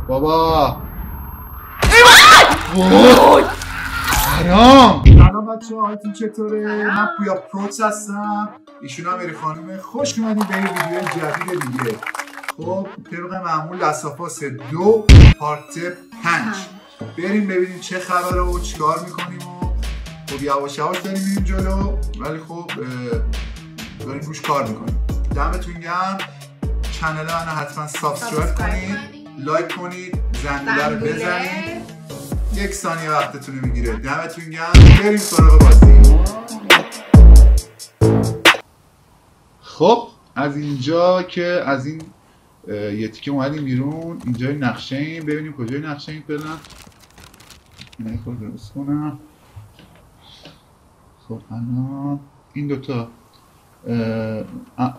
بابا وای حرام. سلام بچه ها، حالتون چطوره؟ من پویا پروتس هستم، ایشون هم میری خانومه. خوش اومدید به این ویدیو جدید دیگه. خب طبق معمول لاستافاس 2 پارت 5 بریم ببینیم چه خبره و چیکار میکنیم و خب یواش یواش داریم میریم جلو، ولی خب داریم روش کار میکنیم. دمتون گرم. چنل منو حتما سابسکرایب کنید، لایک کنید، زنگوله رو بزنید. 1 ثانیه وقتتون رو میگیره. دمتون گرم. بریم سراغ بازی. خب از اینجا که از این یه تیکه اومدیم بیرون، اینجا نقشه ایم. ببینیم کجای نقشه ایم فعلا. اینه خود درست کنم. خب الان این دوتا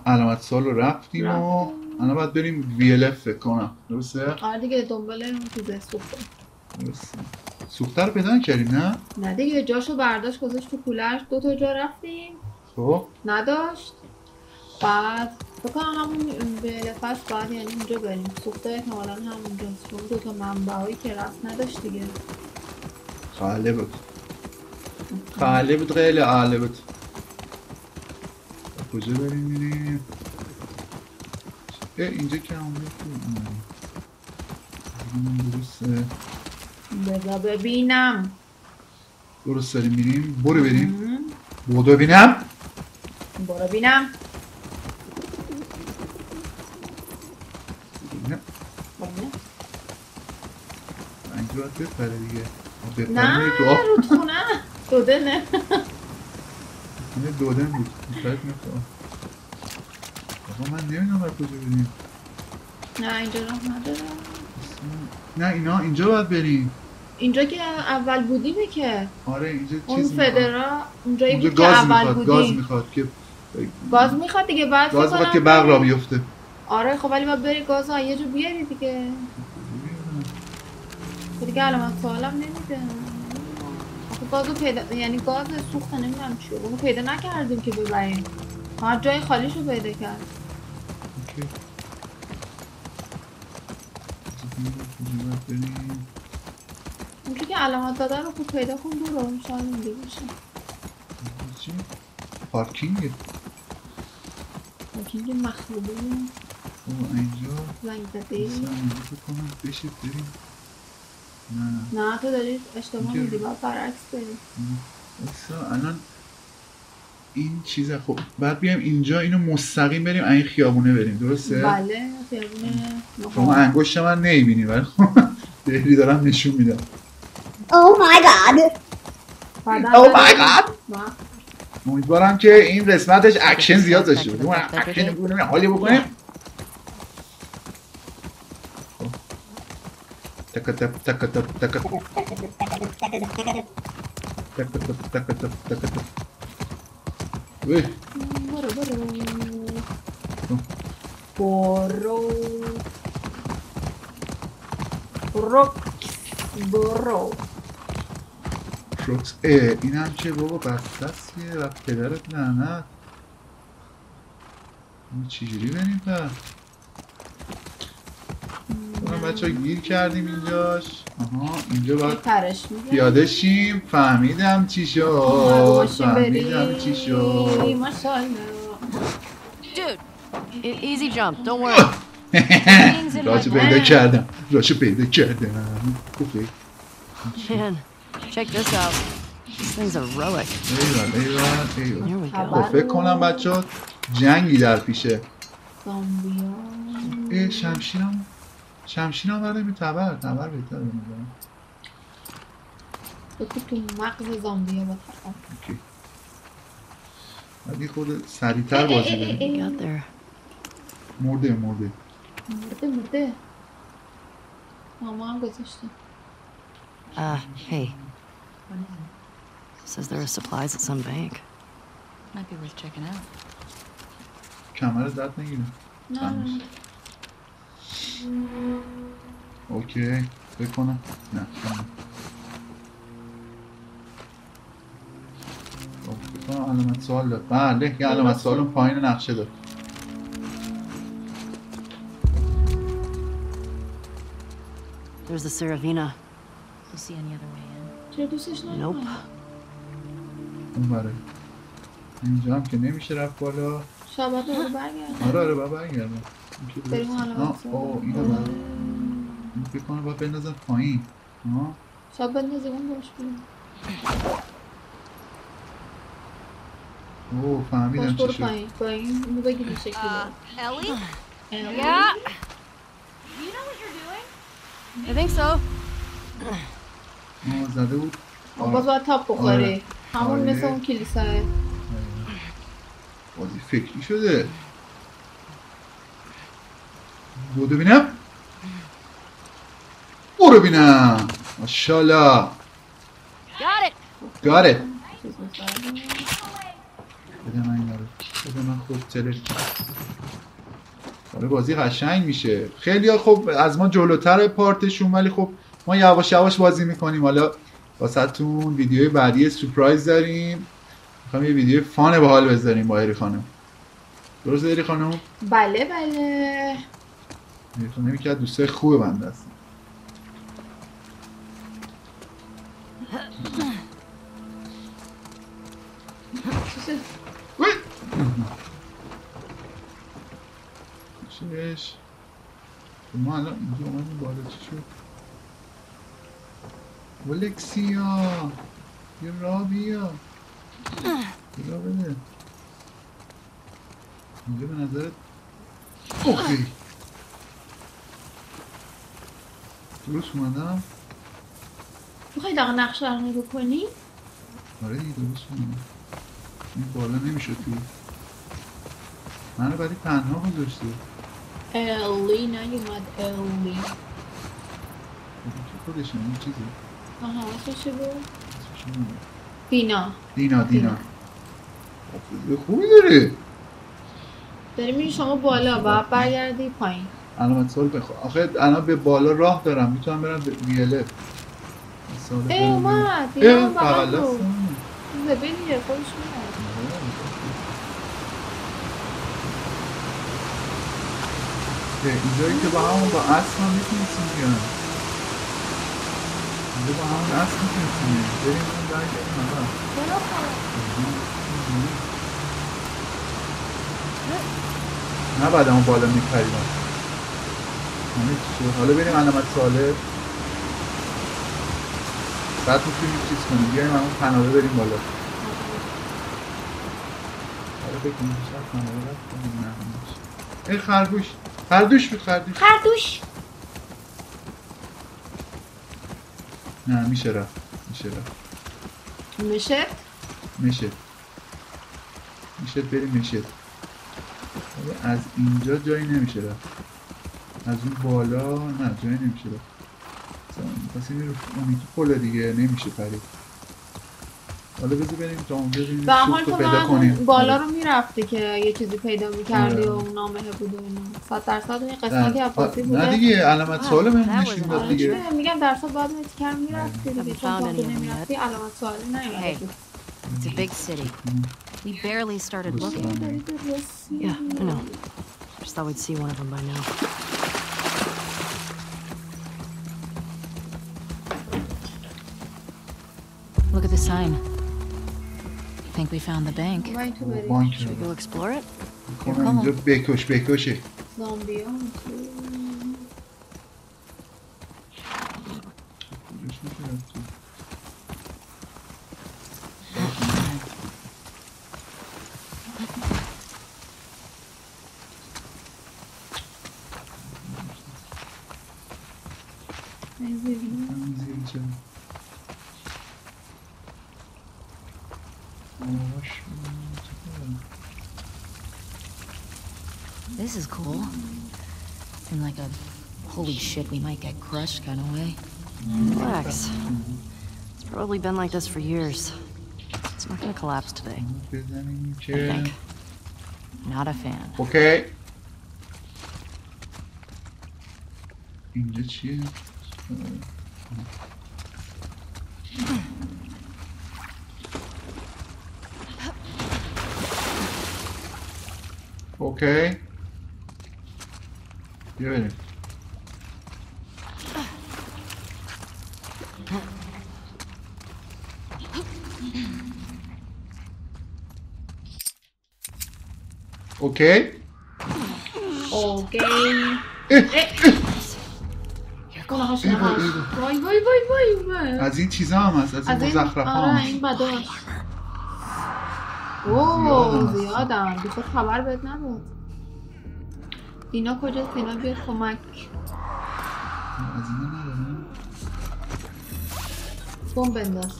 علامت سوال رو رفتیم و الان باید بریم VLF فکر کنم. درسته؟ آره دیگه دنبال اون چیزه سوخته. درسته. سوخته رو پیدا نکردیم نه؟ نه دیگه جاشو برداشت گذاشت تو کولرش. 2 تا جا رفتیم خب نداشت. بعد فکر کنم همون VLF هست، بعد یعنی اونجا بریم. سوخته احتمالاً همونجاست چون 2 تا منبعی که رفت نداشت دیگه. خاله بود خیلی عالی بود. کجا بریم میریم؟ اینجا که همونجا درسته. بذار ببینم. درست داریم میریم. برو بریم. بودو بینم. برو بینم. اینجا باید بپره دیگه. نه رودخونه دودنه. اینه دودن بود. میخواید میخواه. آقا من نمیدونم باید کجا بریم. نه اینجا راه نداره. نه اینا اینجا باید بریم. اینجا که اول بودیمه که. آره اینجا اون چیز فدرا اونجایی بود گاز که اول میخواد. بودیم. گاز میخواد که گاز میخواد دیگه. بعد گاز میخواد که برق را بیفته. آره خب ولی باید بری گاز رو یه جو بیاری دیگه. دیگه علامت سوالم نمیده. آخه گازو پیدا، یعنی گاز سوخته نمیدونم چیه. اونو پیدا نکردیم که ببریم. هر جای خالیشو پیدا کرد. اوکی. اونجا که علامت داده رو خوب پیدا کن. دور رو شاید اینجا باشه. چی؟ پارکینگه. پارکینگ مخروبه. اینجا زنگ زده ای؟ اینجا کنم بشه بریم. نه تو داری اشتباه میدی. باید برعکس بریم. الان این چیزه. خب بعد بیایم اینجا اینو مستقیم بریم این خیابونه بریم. درسته؟ بله خیابونه. شما انگشت من نمیبینی ولی دهری دارم نشون میدم. Oh my god. Oh my god. امیدوارم که این قسمتش اکشن زیاد داشته باشه. ما اکشن بکنیم حالی بکنیم. تک تک تک تک تک تک تک. وی برو شوکس. این هم که بابا بستسیه و پدرت لعنت. این چجوری بریم پر؟ بچه ها گیر کردیم اینجاش. آها اینجا باید پیاده شیم. فهمیدم چی شد. فهمیدم چی شد. Easy jump, don't worry. راشو پیدا کردم. راشو پیدا کردم. اوکی. Man, check this out. This thing's heroic. ایوان. Here we go. خب فکر کنم بچه ها جنگی در پیشه. زامبیا. شمشیرم برده می تبر بهتر بمیدارم. بکن تو مغز زامبیا با تقام. اوکی. باید خود سریعتر بازی بریم. مرده ماما هم گذاشته. Hey. Says there are supplies at some bank. Might be worth checking out. کمر درد نگیره. نه. اوکی. فکر کنم. نه. فکر کنم علامت سوال داد. بله یه علامت سوال اون پایین نقشه داد. There's the Saravina. You see any other way in? چرا دوستش Nope. ندارم؟ اون برای اینجا هم که نمیشه رفت بالا. شاید باید دوباره برگردم. آره باید برگردم. بریم حالا اوه اینو برای این فکر کنم باید بندازم پایین. شاید بندازیم اون باش بریم. اوه باش فهمیدم برو چی شد. پایین. با این اینو بگیر این شکلی برو. Ellie? Ellie. Yeah. I think so. زده بود. باز باید تاپ بخوری. آره. همون آره. مثل اون کلیساه. بازی فکری شده. بودو بینم. برو بینم. ماشاءالله. Got it. Got it. چیز می‌خوردیم. بده من اینا رو. بده من خود تلش. آره بازی قشنگ میشه. خیلی ها خب از ما جلوتر پارتشون ولی خب ما یواش یواش بازی میکنیم. حالا واسهتون ویدیوی بعدی سورپرایز داریم. میخوام یه ویدیو فان باحال بذاریم با ایری خانم. درسته ایری خانم؟ بله بله. ایری خانم یکی از دوستای خوب بنده است. چیزه؟ چیش؟ ما الان اینجا اومدیم بالا چی شد؟ ولکسیا یه راه بیا یه راه بده اینجا به نظرت اوخی درست اومدم؟ میخوای دقیقا نقشه رو نگاه کنی؟ آره دیگه درست اومدم این بالا نمیشد توی منو برای تنها گذاشته الی نیومد الی خودشه این چیزه آها اسمش چی بود؟ اسمش نمیدونم. دینا دینا خوبی داره داری میری شما بالا باید برگردی پایین علامت سوال بخوا آخه الان به بالا راه دارم میتونم برم به بیلف اومد دینا اون بغل بغل بود هستم. زبه خودش میاد اینجایی که با همون با اسب هم میتونستیم بیان اینجا با همون اسب میتونستیم بریم اون برگردیم آقا برو خواهد نه بعد همون بالا میپریدم حالا بریم علامت سواله بعد میتونیم چیز کنیم بیایم همون پناهه بریم بالا حالا بکنیم شاید پناهه رفت کنیم نه همونش ای خرگوش بود خردوش نه میشه رفت میشه بریم میشه از اینجا جایی نمیشه رفت از اون بالا نه جایی نمیشه رفت پس این رو اونی تو پله دیگه نمیشه پرید حالا بذار بریم تا اونجا ببینیم به حال سوختو تو پیدا من کنیم بالا رو میرفتی که یه چیزی پیدا میکردی آره. و اون نامه بود و اینا 100% اون قسمتی از بازی بوده نه دیگه علامت سوال بهم that was نشون داد آره چی دیگه بهم میگم درصد باید متکر میرفتی دیگه Haven't چون found تو any of them نمیرفتی علامت سوالی Hey, نیومده بود it's a big city. We barely started looking. داری درستی Yeah, I know. Just thought we'd see one of them by now. Look at the sign. Think we found the bank. باید تو بری بانک Should we go explore it? کنم اینجا بکشه زامبی ها This is cool. In like a holy shit, we might get crushed kind of way. Relax. It's probably been like this for years. It's not gonna collapse today. بزنیم I که think. Not a fan. اوکی اینجا چیه؟ اوکی بیا بریم اوکی؟ اوکی. گناهاش ای نهاش. وای، وای وای وای وای. از این چیزا هم هست، از این مزخرف ها آره هم این بداش. اوه زیادم بی خود خبر بهت نداد. دینا کجاست؟ دینا بیاد کمک. از این ندارم. بوم بنداز.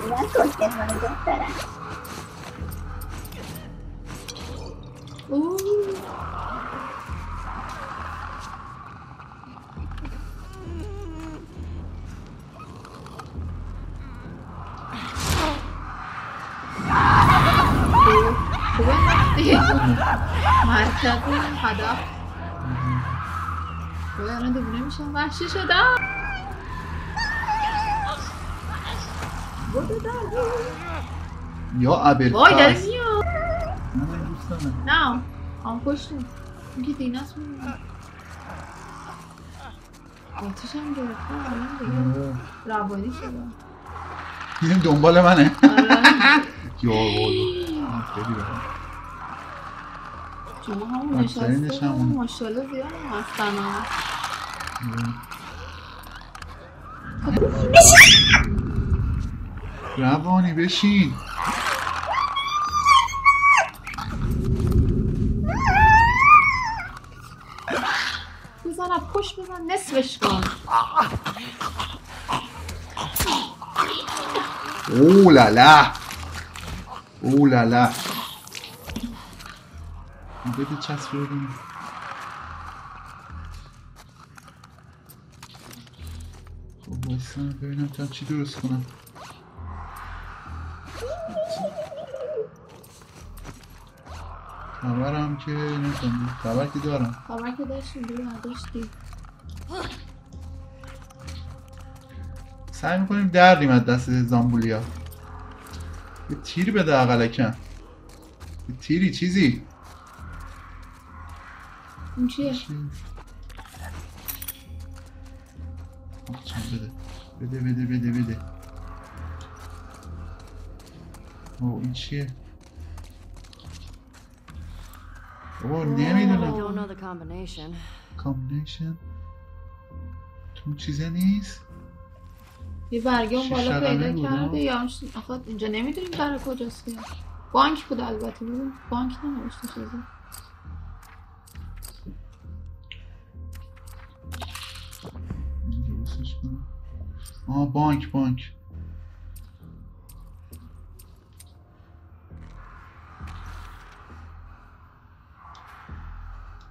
من توسکت رو دوست دارم. اوه خوبه نفتی مرکز هدف باید الان دیوونه میشم وحشی شدم یا ابل وای داره پس میاد من دوست دارم. نه هم پشتیم این که دیناست میاد آتیش هم گرفتم الان دیگه روانی شدم این دنبال منه یا آره. والا خیلی بهم شما همون نشسته ماشالله زیاد هستن روانی بشین بزنم پشت بزن نصفش کن اوه لالا اوه لالا بده چسب رو ببینیم خب بایستم ببینم تا چی درست کنم خبرم که نکنم خبر که دارم خبر که داشتیم دیگه نداشتیم سعی میکنیم دردیم از دست زامبولیا یه تیر بده اقلکن یه تیری چیزی این چیه؟ بده بده بده بده بده او این چیه؟ اوه I نمیدونم don't know the combination. کامبینیشن تو چیزه نیست؟ یه برگه اون بالا شیشه پیدا قلمه بود، کرده ها؟ یا آخه اینجا نمیدونیم در کجاست که بانک بود البته ببین بانک ننوشته چیزی درستش کنم آه بانک بانک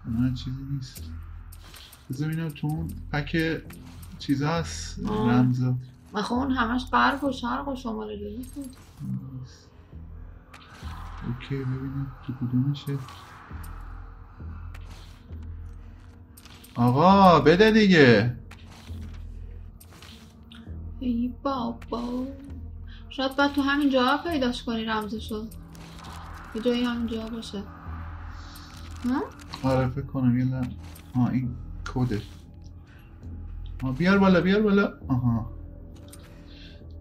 نه چیزی نیست بذار ببینم تو اون پک چیزا هست رمزا خب اون همش غرب و شرق و شمال جنوب بود اوکی ببینم تو کدومشه آقا بده دیگه ای بابا شاید باید تو همین جا پیداش کنی رمزشو یه جایی همین جا باشه ها؟ آره فکر کنم یه لحظه این کده بیار بالا بیار بالا آها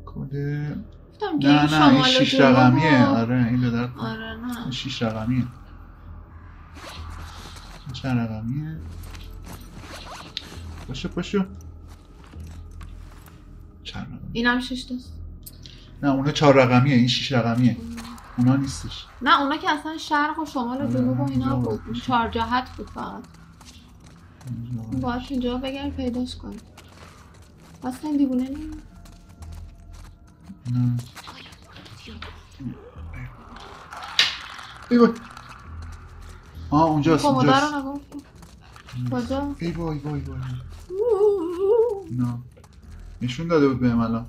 کده گفتم که نه این 6 رقمیه آره این به درد آره نه این 6 رقمیه این چند رقمیه پاشو چند رقمیه اینم 6 تاست نه اونا 4 رقمیه این 6 رقمیه اونا نیستش نه اونا که اصلا شرق و شمال و جنوب و اینا بود اون 4 جهت بود فقط باید اینجا بگردی پیداش کنی اصلا این دیوونه نیم نه ای وای اونجاست کموده رو نگاه کن کجا؟ ای وای نه نشون داده بود بهم الان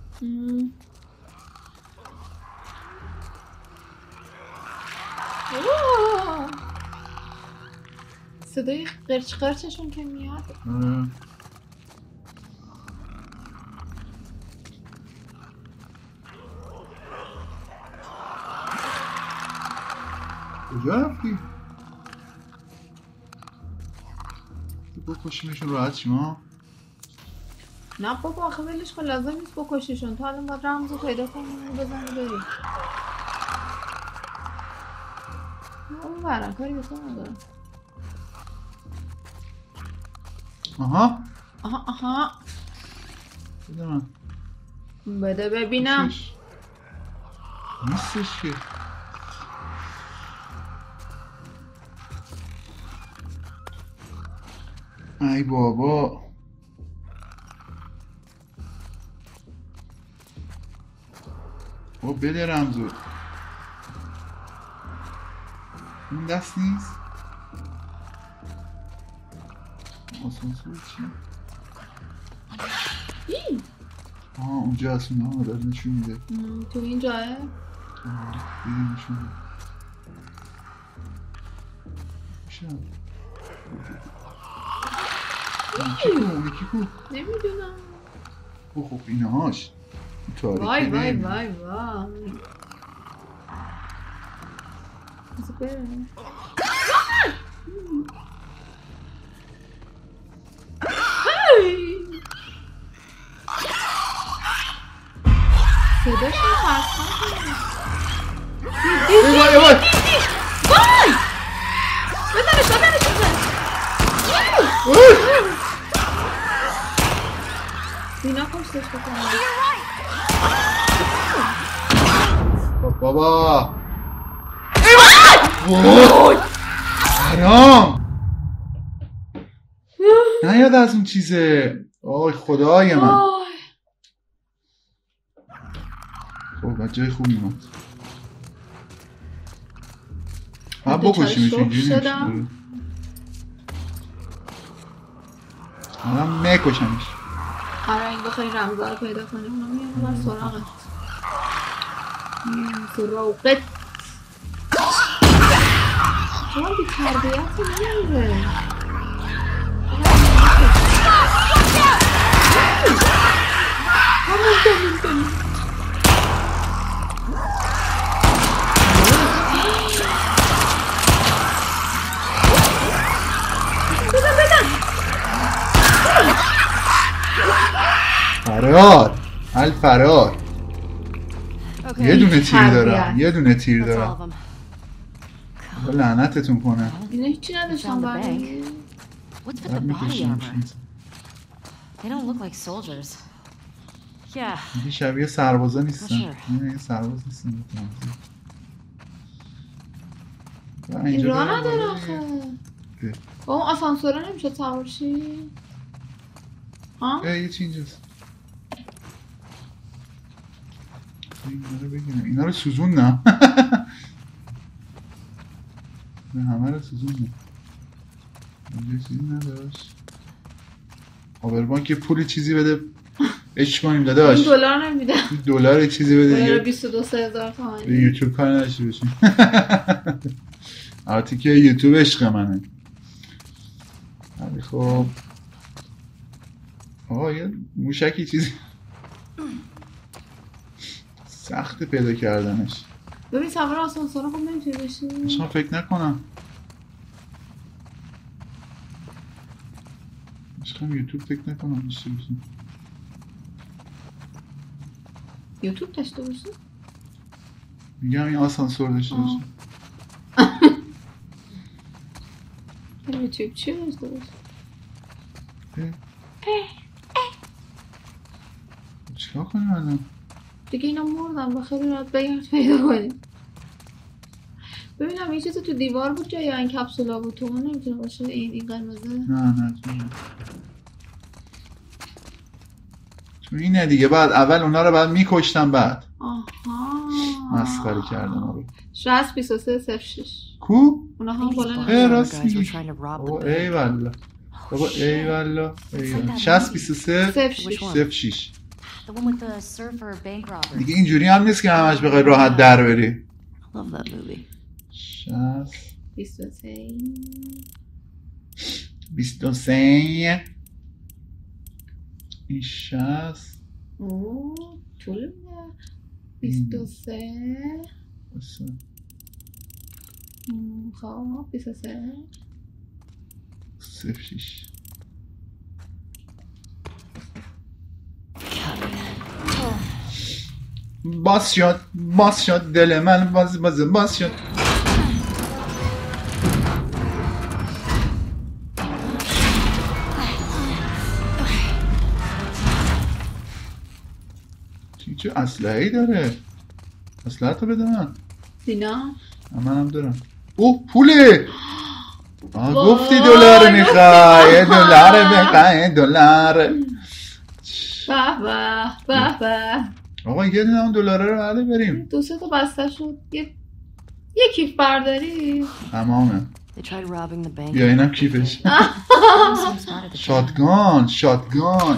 صدای قرچ قرچشون که میاد کجا رفتی؟ بکشیمشون راحت شیم ها؟ نه بابا آخه ولش کن لازم نیست بکشیشون تو الان باید رمزو پیدا کنی و بزنی بری اون برن کاری به تو ندارم. آها آها بده من. بده ببینم. نیستش که. ای بابا بده رمزو. این دست نیست. آسانسور چی؟ اونجا هست اونها داره نشون میده. تو این جایه؟ بیدیم نشون میده. شب یکی کو؟ نمیدونم. خب اینه هاش وای وای وای وای بذار بره. صداش خرسان کنه. وای وای بزنش بزنش دینا پشتش بکنه. بابا حرام نیاد از اون چیزه. آی خدای من. خب جای خوبی اومد. من بکشیمش اینجوری نمیشه. الان میکشمش. آره این بخوایی رمزه رو پیدا کنیم اونا میان بر سراغت. سراغت چرا بی تربیت نمیره. فرار الفرار. یه دونه تیر دارم. یه دونه تیر دارم. لعنتتون کنه. اینه هیچی نداشتم برای What's with the body armor? They don't look like soldiers. Yeah. این شبیه سربازا نیستن. این سرباز نیستن. این راه نداره آخه. با اون آسانسوره نمیشه سوار شی؟ ها؟ یه چی اینجاست. اینا رو بگیرم. اینا رو سوزوندم. همه رو سوزوندم. اینجا چیزی نداشت. آبربان که پولی چیزی بده اچ کنیم داداش. این دلار نمیده. دلار چیزی بده. 22,000 تومان. به یوتیوب کار نداشته باشیم. البته که یوتیوب عشق منه. خب آقا یه موشکی چیزی سخت پیدا کردنش. ببین سوار آسانسور خب نمیتونی بشی. من فکر نکنم. میخوام یوتیوب فکر نکنم داشته باشیم. یوتیوب داشته باشی؟ میگم این آسانسور داشته باشیم. یوتیوب چی داشته باشی؟ چیکار کنیم الان؟ دیگه اینا مردن بخیلی راحت بگرد پیدا کنیم. ببینم یه چیزی تو دیوار بود جای این کپسولا بود تو نمیتونه باشه این قرمزه؟ نه تو اینه دیگه. بعد اول اونا رو بعد میکشتم بعد مسخره کردن رو. 60-23-06 کو؟ اونا هم بالا راست میگی. ای والله بابا ای والله 60-23-06 دیگه اینجوری هم نیست که همش بخوای راحت در بری. 23 این 60 طول میده 23 خب 23 06 باز شد دل من باز شد. چه اسلحه‌ای داره؟ اسلحه تو بده من. دینا منم دارم. اوه پوله. گفتی دلار میخوای، دلار میخوای، دلار. به به به به. آقا یه دونه اون دلاره رو بعد بریم. 2-3 تا بسته شد. یه کیف برداری. تمامه. They tried robbing the bank. یا اینم کیفش. Didn't seem smart at the time.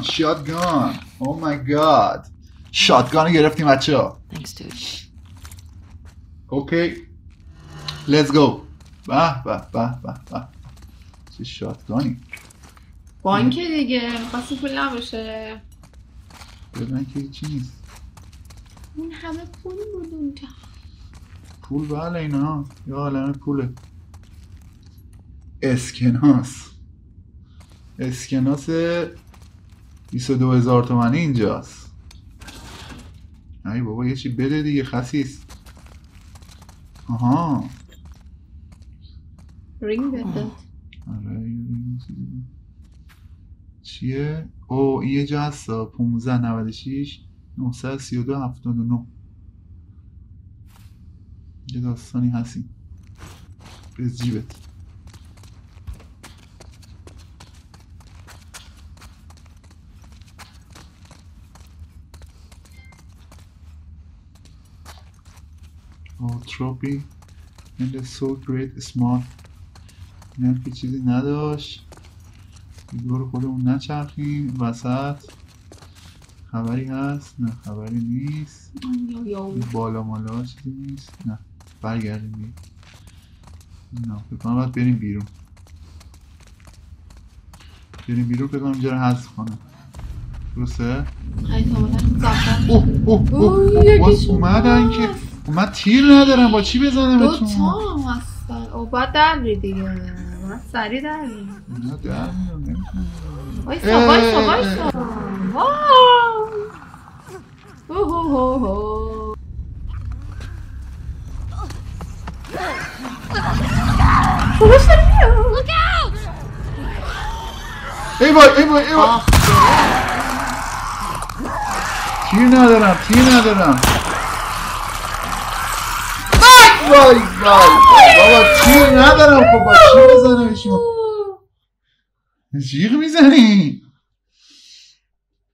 شاتگان. Oh my god. شاتگان گرفتیم بچه‌ها. Thanks, dude. اوکی. Let's go. به چه شاتگانی. بانک دیگه می‌خواستی پول نباشه. بدون که هیچی نیست. اون همه پول بود اونجا. پول بله اینا. یا عالمه پوله. اسکناس 22,000 تومانی اینجاست. ای بابا یه چی بده دیگه خسیس. آها رینگ بده. آره چیه؟ او این یه جا هستا 1596 932 79. یه داستانی هستیم به جیبت. trophy and so great small. اینم که چیزی نداشت. دور خودمون نچرخیم. وسط خبری هست؟ نه خبری نیست. بالا مالا چیزی نیست. نه برگردیم بیرون. نه فکر کنم باید بریم بیرون. فکر کنم اینجا رو حذف کنم. درسته؟ باز اومدن که من تیر ندارم با چی بزنم دو تا هم هستن. او باید در بری دیگه. باید سریع در بری. نه در میرم نمیتونم. وایسا ای وای تیر ندارم وای بابا تیر ندارم. خب با چی بزنمشون؟ جیغ میزنی؟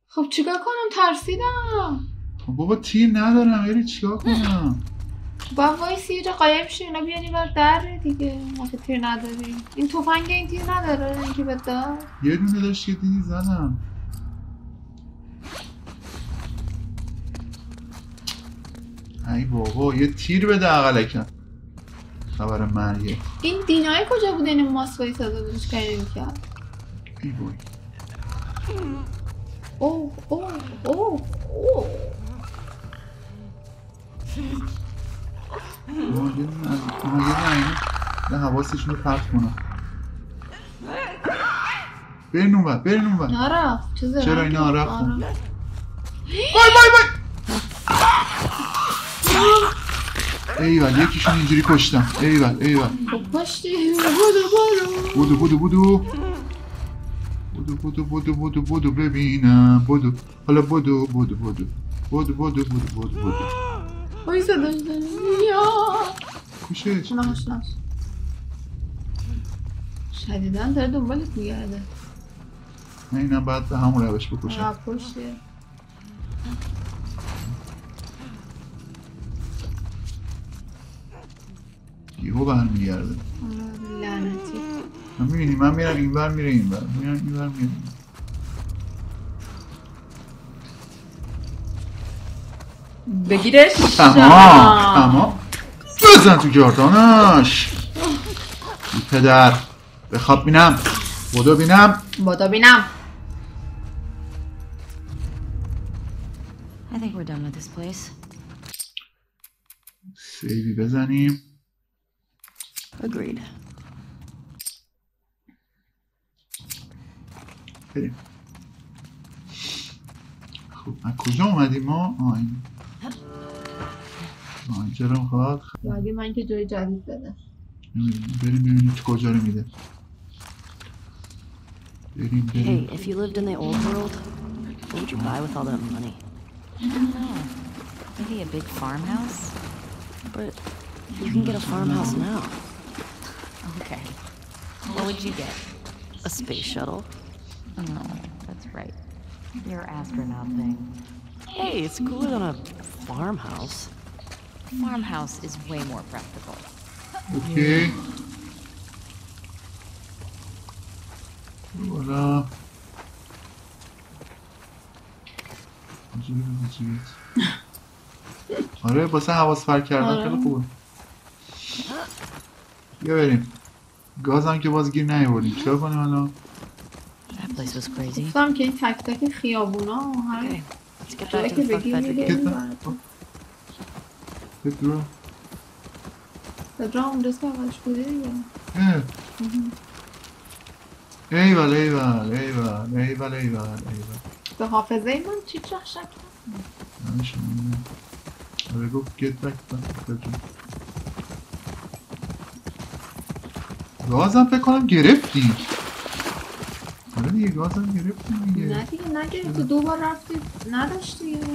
خب چیکار کنم؟ ترسیدم. خب بابا تیر ندارم یعنی چیکار کنم؟ با وایسی یه جا قایم شی اینا بیانی بر در دیگه. وقتی تیر نداری این تفنگ این تیر نداره اینکه بده. یه دونه داشت که دیگه زدم. ای بابا یه تیر بده اقلکم. خبر مرگه. این دینای کجا بود؟ این ماسک وایساده بودش کاری میکرد. ای بای اوه نه حواسشون رو پرت کنم. برین اون بر نرفت چرا اینا رفتن؟ وای ایول یکیشون اینجوری کشتم. ایول خب پاشتی بودو ببینم حالا بودو وایسا داشتن یا کشش ناش شدیدن داره دنبالت میگرده. نه اینم باید به همون روش بکشم. پشته یهو برمیگرده. لعنتی. میبینی من میرم اینور میره اینور میره. بگیرش. تمام بزن تو گردانش. پدر بخواب بینم. بودو بینم. I think we're done with this place. سیبی بزنیم. Agreed. بریم. خب از کجا اومدیم ما؟ اینجا رو میخواد. اگه من که جای جدید بده. بریم ببینیم کجا رو میده. بریم. Hey, if you lived in the old world, what would you buy with all that money? I don't know. Maybe a big farmhouse? But you can get a farmhouse now. Okay. What would you get? A space shuttle. Oh, that's right. Your astronaut thing. Hey, it's cooler than a farmhouse. Farmhouse is way more practical. اوکی والا آره واسه حواس فرق کردن خیلی خوبه. بیا بریم. گازم که باز گیر نیاوردیم. چیکار کنیم الان؟ That place was crazy. گفتم که این تک تک خیابونا هر Okay, let's get جایی back to که the fuck بگی bedroom. میره این براتون. پدرو پدرام اونجاست که اولش بوده دیگه. ایول ایول ایول ایول ایول به حافظه من چی شک کرد؟ آره گفت گت بک پدرو. گازم فکر کنم گرفتیم. آره دیگه گازم گرفتیم دیگه. نه دیگه نگرفت تو 2 بار رفتی نداشتی دیگه.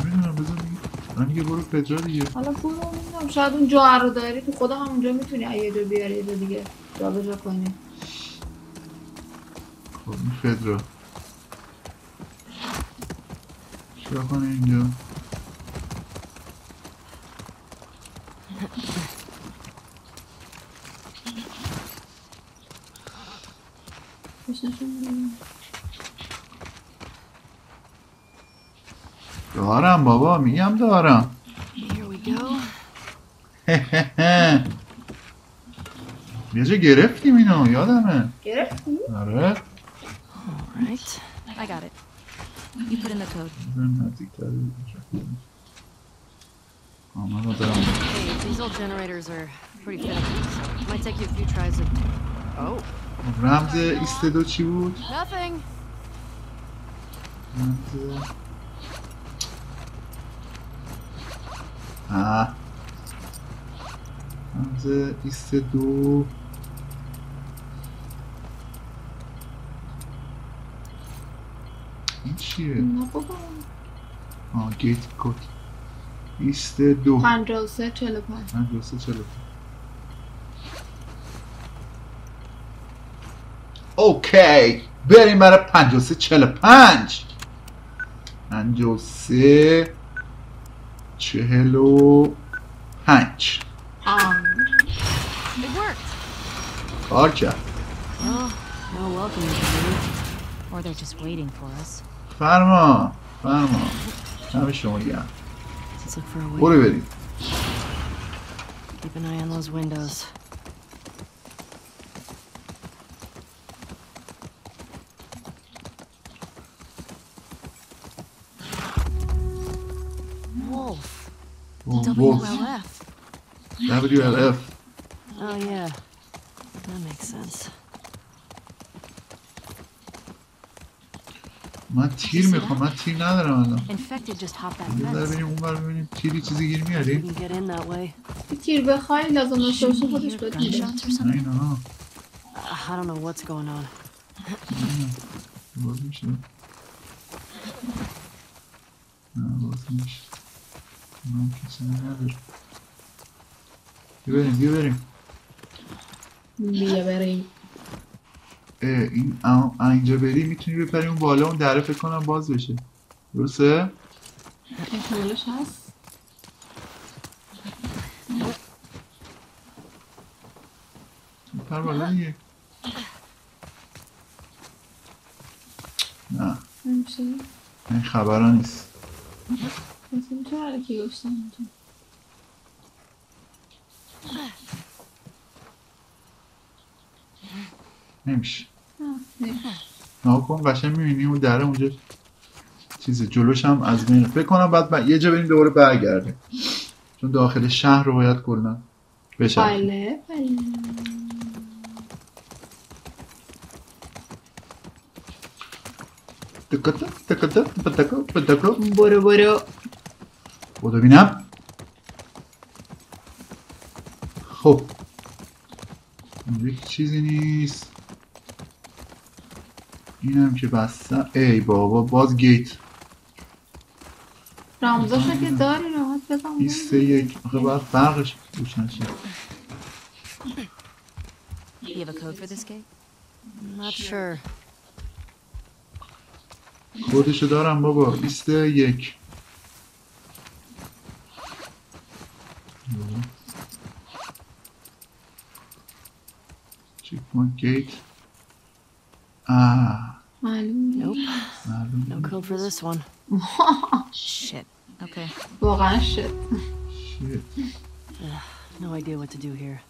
نمیدونم بذار دیگه. من دیگه برو پدرو دیگه. حالا برو نمیدونم شاید اون جا رو داری تو خدا همونجا میتونی یه جا بیاری یه جا دیگه جا به جا کنی. خب این پدرو چرا کنه اینجا؟ دارم بابا میگم دارم. Here we go. یه جا گرفتیم اینو یادمه. گرفتی؟ آره Alright. I got it. You put in the code. آمد دارم. Hey, these old generators are pretty finicky, so it might take you a few tries of... Oh, رمز ایستدو چی بود؟ nothing. رمز رمز ایستدو این چیه؟ نه بابا گیت کد ایستدو 53 45 من دوسته چلو اوکی بریم برای 53 45 53 45 It worked! کار کرد. Well, no welcome to Or they're just waiting for us. فرما همه شما گرم. Let's look for a way. برو بریم. Keep an eye on those windows. Wolf. WLF. WLF Oh yeah, that makes sense. من تیر میخوام من تیر ندارم الان. Infected just hopped that یه ذره fence. بریم اون بر ببینیم تیری چیزی گیر We میاریم. can get in that way. تیر بخوای لازم داشته باشه خودش بهت میده. Gunshots or نه something? اینا I don't know what's going on. باز میشه. نه باز میشه. نه کسی نداره. بیا بریم بیا بریم. این اینجا بری میتونی بپری اون بالا اون دره فکر کنم باز بشه. درسته؟ احتمالش هست. پر بالا دیگه. نه نمیشه. این خبرها نیست. مثل چه حرکی گفتم اینجا. نمیشه. نمیشه. نه کن قشنگ میبینی اون دره اونجا چیزه جلوش هم از بین فکر کنم بعد یه جا بریم دوباره برگردیم چون داخل شهر رو باید کلا بچرخیم. بله بله. برو بودو بینم. خب اینجا چیزی نیست. اینم که بستم. ای بابا باز گیت. رمزاشو که داری راحت بزن 21 آخه باید فرقش روشن شه. You have a code for this gate? Not sure. کدشو دارم بابا 21 چک پوینت گیت معلوم Nope. معلوم No code for this one. Shit. Okay. واقعا شد چیه؟ No idea what to do here.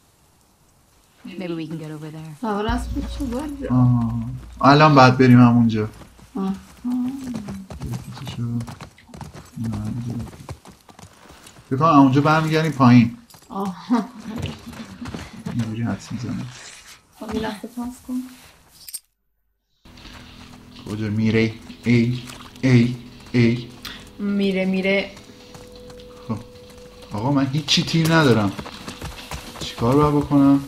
Maybe we can get over there. سوار از بود چه بود الان باید بریم همونجا آه. چی شد؟ بکنم همونجا برمیگردیم پایین آه اینجوری حدس میزنم خب یه لحظه پاس کن کجا میره ای میره خب آقا من هیچی تیر ندارم چیکار باید بکنم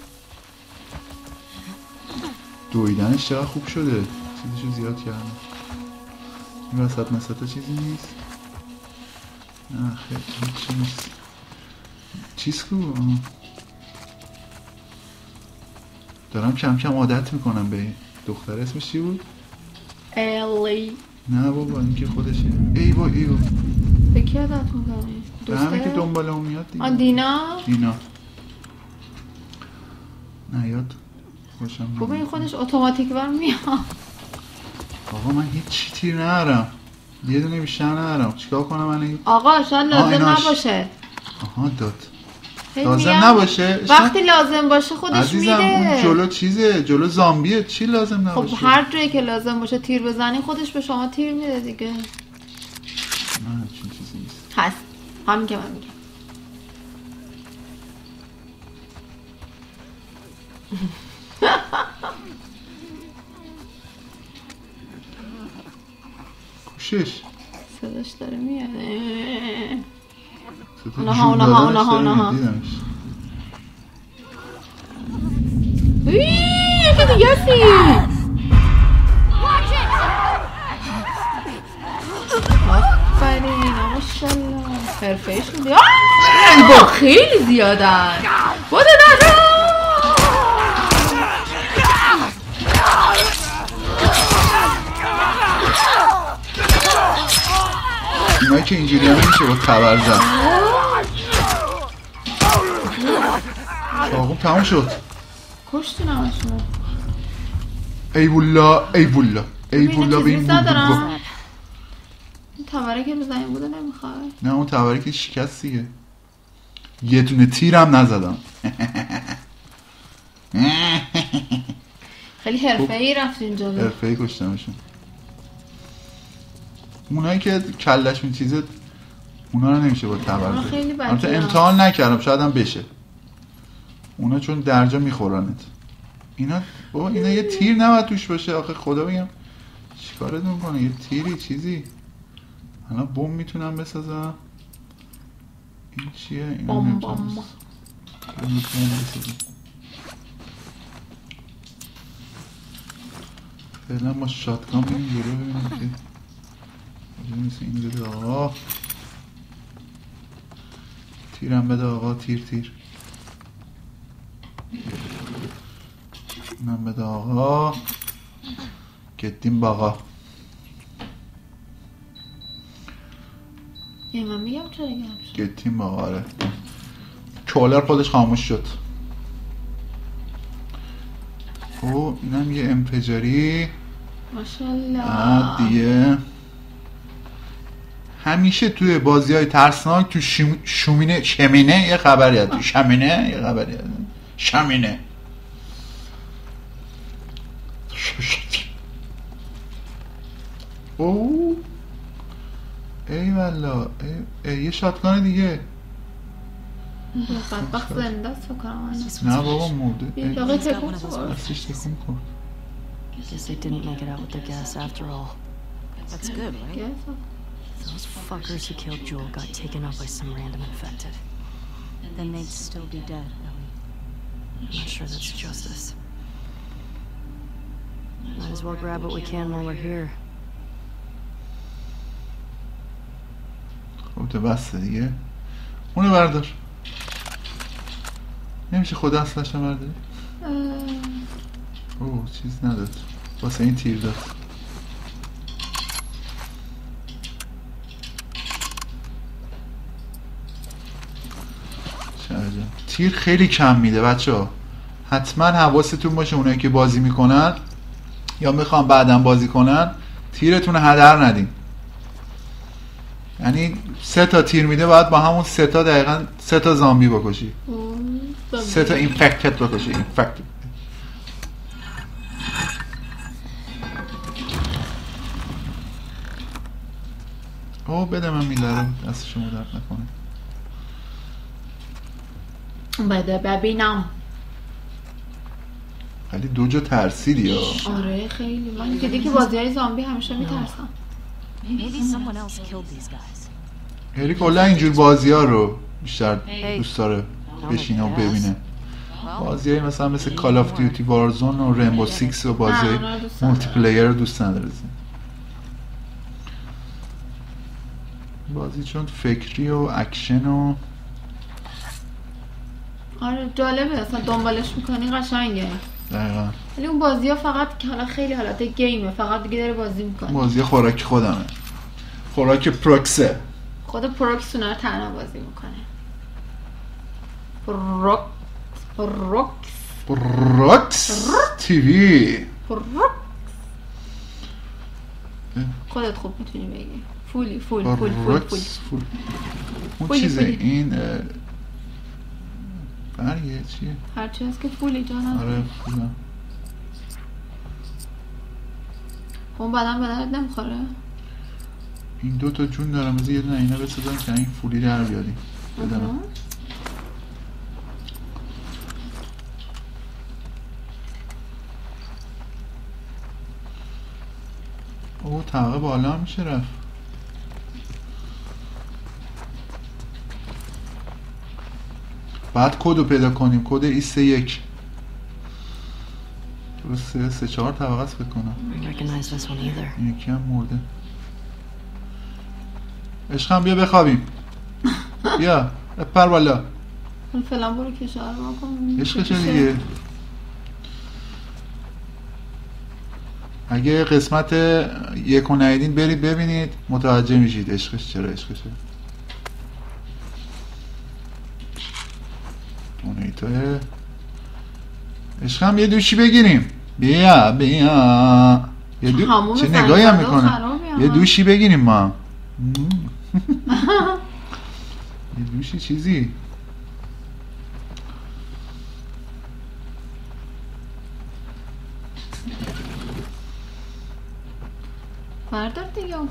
دویدنش چقدر خوب شده چیزشو زیاد کردم این وسط مسطا چیزی نیست نه خیلی هیچی نیست چیز کو دارم کم کم عادت میکنم به دختر اسمش چی بود؟ الی نه بابا این که خودشه ای با به کی عادت میکنی؟ به همه که دنبال اون میاد دیگه دینا؟ نیاد خوشم خب این نمیاد. خودش اتوماتیک بر میاد آقا من هیچ تیر ندارم یه دونه بیشتر ندارم چیکار کنم من این آقا شاید لازم ایناش. نباشه آها داد هی لازم میگم نباشه وقتی لازم باشه خودش عزیزم اون میده جلو چیزه جلو زامبیه چی لازم خب نباشه هر جایی که لازم باشه تیر بزنی خودش به شما تیر میده دیگه نه چون چیزی نیست هست همین که من میگم کوشش صداش داره میاد صدا اونها، جون اونها، دادنش اونها، داره اونها. میاد، دیدمش. یکی دیگه سی آفرین ماشالله حرفه‌ای شدی ای با خیلی زیادن بوده دادا اینایی که اینجوری هم نمیشه با تبر زد آقا تموم شد کشتی نماشونو ای بولا ای بولا ای ببین، بولا به چیزی این زدارم. بولا این تبره که بزنیم بوده نمیخوای نه اون تبری که شکست دیگه یه دونه تیرم نزدم خیلی حرفه‌ای رفتین جلو حرفه‌ای کشتمشون اونایی که کلش چیزه اونا رو نمیشه با تبر اونا زد. خیلی بدی‌ها. البته امتحان نکردم شاید هم بشه اونا چون درجا میخورنت اینا بابا اینا یه تیر نباید توش باشه آخه خدا بگم چیکارت میکنه یه تیری چیزی الان بم میتونم بسازم این چیه این بم بم فعلا با شاتگان بریم جلو ببینیم که کجا مثل این بده آقا تیرم بده آقا تیر اینم بده آقا گدیم باقا یه من میگم چرا گرم شد گدیم باقا آره کولر خودش خاموش شد او اینم یه انفجاری ماشالله دیگه همیشه توی بازی های ترسناک تو شمینه یه خبری هست تو شمینه یه خبری هست شمینه او ای والا یه شاتگان دیگه بدبخت زنده است فکر کنم نه بابا مرده یه دقیقه تکون خورد دستش تکون خورد Guess they didn't make it out with the gas after all. That's good, right? Those fuckers who killed Joel got taken out by some random infected. Then they'd still be dead, Ellie. I'm not sure that's justice. Might as well grab what we can while we're here. خب تو بسته دیگه. اونو بردار. نمیشه خود اصلش رو برداری؟ اوه چیز نداد واسه این تیر داد. تیر خیلی کم میده بچه ها، حتما حواستون باشه اونایی که بازی میکنن یا میخوان بعدم بازی کنن تیرتون هدر ندین. یعنی 3 تا تیر میده باید با همون 3 تا دقیقا 3 تا زامبی بکشی، 3 تا اینفکتد بکشی. اینفکتد اوه بده من میلارم دست شما درد نکنه. بده ببینم. خیلی دو جا ترسیدی یا؟ آره خیلی. من که بازی های زامبی همیشه میترسم. Maybe someone else killed these guys. هری کلا اینجور بازی ها رو بیشتر دوست داره بشینه و ببینه. بازی های مثل کال آف دیوتی وارزون و رینبو سیکس و بازی مولتی پلیر رو دوست نداره. بازی چون فکری و اکشن و آره جالبه اصلا دنبالش میکنی قشنگه. دقیقا. ولی اون بازی ها فقط که حالا خیلی حالت گیمه، فقط دیگه داره بازی میکنه. بازی خوراک خودمه، خوراک پروکسه. خود پروکس اونا رو تنها بازی میکنه. پروکس تیوی. خودت خوب میتونی بگی. فول اون چیزه این برگه چیه؟ هرچی هست که فولی جانم. آره فولم. اون بدن به درد نمیخوره؟ این 2 تا جون دارم از یه دونه اینا بسازم که این فولی در بیاریم. بدم اوه طبقه بالا میشه رفت. بعد کد رو پیدا کنیم. کد ایست 1 درسته 3-4 طبقه است بکنم. این یکی هم مرده. عشقم بیا بخوابیم. بیا بپر بالا. فعلا برو کشار ما کن. عشقشه دیگه. اگه قسمت 1 رو ندیدین برید ببینید متوجه میشید عشقش چرا عشقشه. دونیتای عشقم یه دوشی بگیریم. بیا چه نگاهی هم میکنه. یه دوشی بگیریم ما. یه دوشی چیزی بردار دیگه اون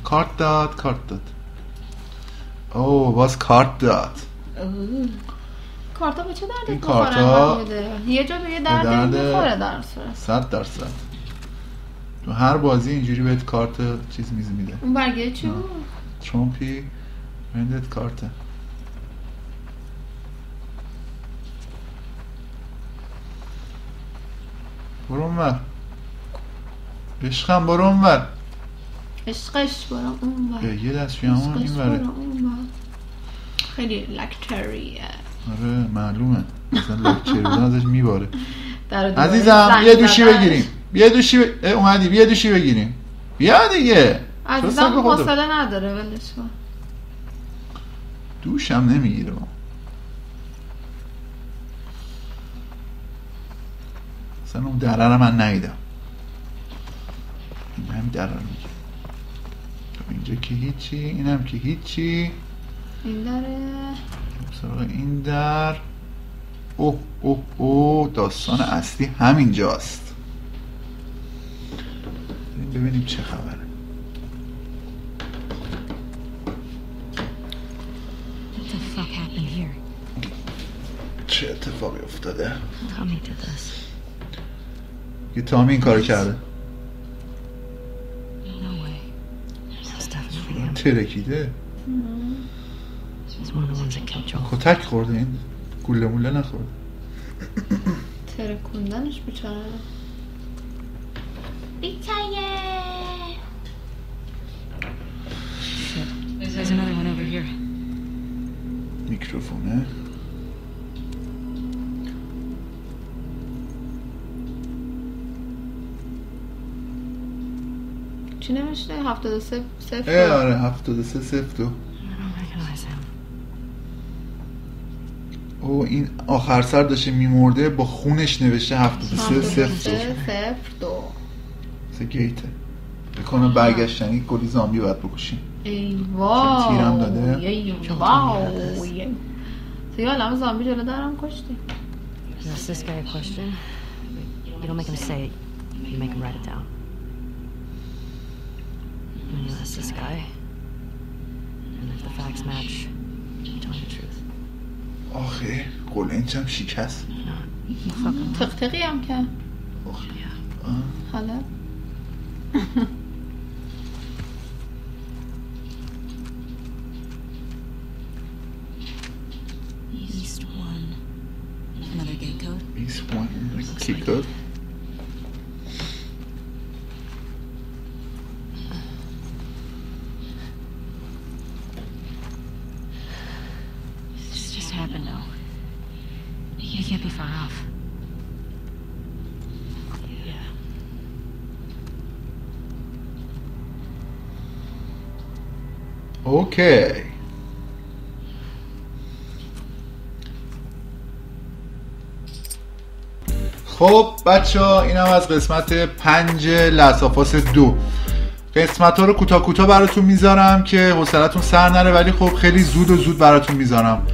کارت داد. اوه باز کارت داد. کارتا به چه دردی این کارتا یه جا به یه درد میخوره در صورت 100%. تو هر بازی اینجوری بهت کارت چیز میده. اون برگه چی بود؟ ترومپی رندت کارته. برو اونور عشقم، برو اونور عشقش، برو اونور. یه دست بیامون این وره. خیلی لکچریه. آره معلومه مثلا لکچری بودن ازش میباره. عزیزم یه دوشی بگیریم. اومدی بیا دوشی بگیریم. بیا دیگه. عزیزم حوصله نداره ولش کن. دوشم نمیگیره. مثلا اون دره رو من ندیدم. این هم دره رو میگه. اینجا که هیچی، اینم که هیچی. این دره سراغ این در. اوه داستان اصلی همینجاست. ببینیم چه خبره. چه اتفاقی افتاده؟ یه تامی این کارو کرده. ترکیده. کتک خورده، این گوله موله نخورده. ترکوندنش بیچاره. بیچاره. چی نوشته؟ 73 آره 73 02. I don't recognize him. او این آخر سر داشته میمرده با خونش نوشته 73 02. سه گیته بکنم برگشتنی کلی زامبی باید بکشیم. ای واو تیرم داده. ای واو سیگه الان زامبی جلو درم کشتی. You ask this guy a question, you don't make him say it, you make him write it down. And you ask this guy, and if the facts match, you tell him the truth. آخه قلنجم شکست. No, you fuck him. تقتقی هم که حالا East 1. Another gate code? East 1 key code. This just happened though. He can't be far off. Yeah. اوکی. خب بچه ها اینم از قسمت 5 لاسافاس 2. قسمت ها رو کوتاه براتون میذارم که حوصلتون سر نره، ولی خب خیلی زود براتون میذارم.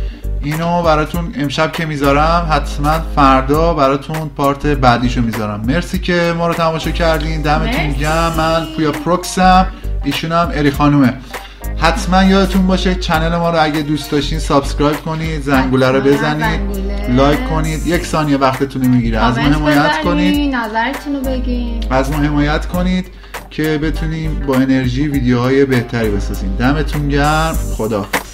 اینو براتون امشب که میذارم حتما فردا براتون پارت بعدیشو میذارم. مرسی که ما رو تماشا کردین، دمتون گرم. من پویا پروکسم، ایشونم اری خانومه. حتما یادتون باشه چنل ما رو اگه دوست داشتین سابسکرایب کنید، زنگوله رو بزنید، لایک کنید. 1 ثانیه وقتتون میگیره. از ما حمایت کنید، نظرتون رو بگین، از ما حمایت کنید که بتونیم با انرژی ویدیوهای بهتری بسازیم. دمتون گرم. خداحافظ.